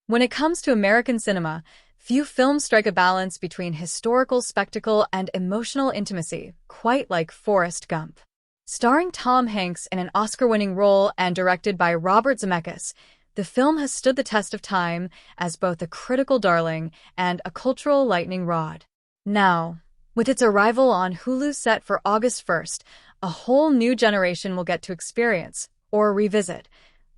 When it comes to American cinema, few films strike a balance between historical spectacle and emotional intimacy, quite like Forrest Gump. Starring Tom Hanks in an Oscar-winning role and directed by Robert Zemeckis, the film has stood the test of time as both a critical darling and a cultural lightning rod. Now, with its arrival on Hulu set for August 1st, a whole new generation will get to experience, or revisit,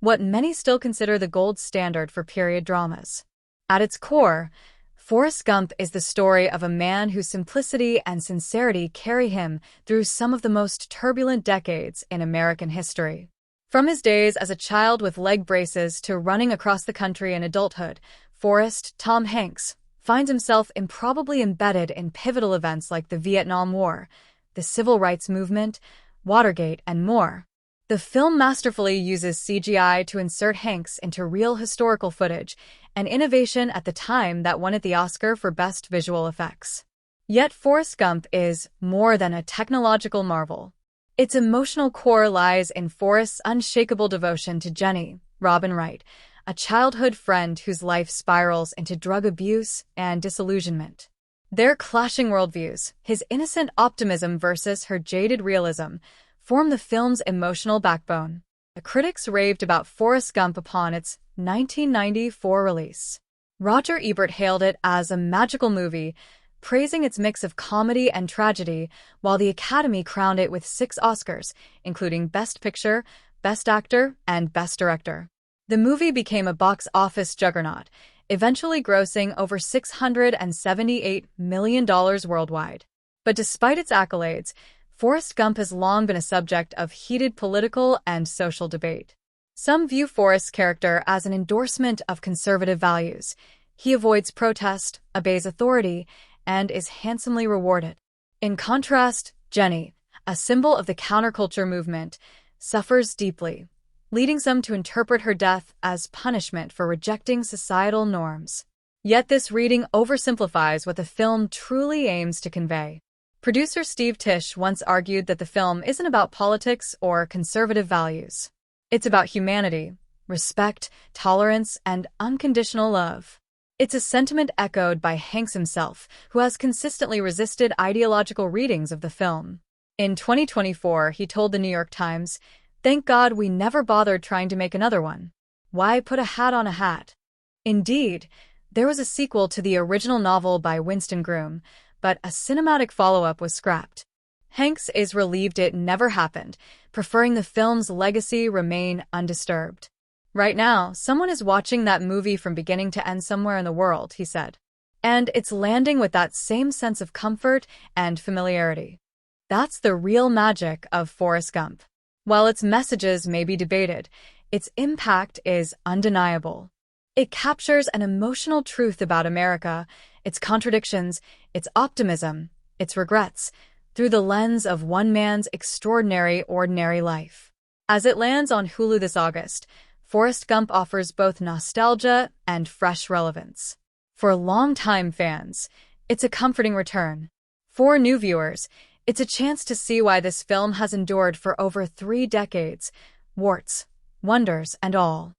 what many still consider the gold standard for period dramas. At its core, Forrest Gump is the story of a man whose simplicity and sincerity carry him through some of the most turbulent decades in American history. From his days as a child with leg braces to running across the country in adulthood, Forrest, Tom Hanks, finds himself improbably embedded in pivotal events like the Vietnam War, the Civil Rights Movement, Watergate, and more. The film masterfully uses CGI to insert Hanks into real historical footage, an innovation at the time that won it the Oscar for Best Visual Effects. Yet Forrest Gump is more than a technological marvel. Its emotional core lies in Forrest's unshakable devotion to Jenny, Robin Wright, a childhood friend whose life spirals into drug abuse and disillusionment. Their clashing worldviews, his innocent optimism versus her jaded realism, form the film's emotional backbone. The critics raved about Forrest Gump upon its 1994 release. Roger Ebert hailed it as a magical movie, praising its mix of comedy and tragedy, while the Academy crowned it with 6 Oscars, including Best Picture, Best Actor, and Best Director. The movie became a box office juggernaut, eventually grossing over $678 million worldwide. But despite its accolades, Forrest Gump has long been a subject of heated political and social debate. Some view Forrest's character as an endorsement of conservative values. He avoids protest, obeys authority, and is handsomely rewarded. In contrast, Jenny, a symbol of the counterculture movement, suffers deeply, leading some to interpret her death as punishment for rejecting societal norms. Yet this reading oversimplifies what the film truly aims to convey. Producer Steve Tisch once argued that the film isn't about politics or conservative values. It's about humanity, respect, tolerance, and unconditional love. It's a sentiment echoed by Hanks himself, who has consistently resisted ideological readings of the film. In 2024, he told the New York Times, "Thank God we never bothered trying to make another one. Why put a hat on a hat?" Indeed, there was a sequel to the original novel by Winston Groom, but a cinematic follow-up was scrapped. Hanks is relieved it never happened, preferring the film's legacy remain undisturbed. "Right now, someone is watching that movie from beginning to end somewhere in the world," he said. "And it's landing with that same sense of comfort and familiarity." That's the real magic of Forrest Gump. While its messages may be debated, its impact is undeniable. It captures an emotional truth about America, its contradictions, its optimism, its regrets, through the lens of one man's extraordinary, ordinary life. As it lands on Hulu this August, Forrest Gump offers both nostalgia and fresh relevance. For longtime fans, it's a comforting return. For new viewers, it's a chance to see why this film has endured for over 3 decades, warts, wonders, and all.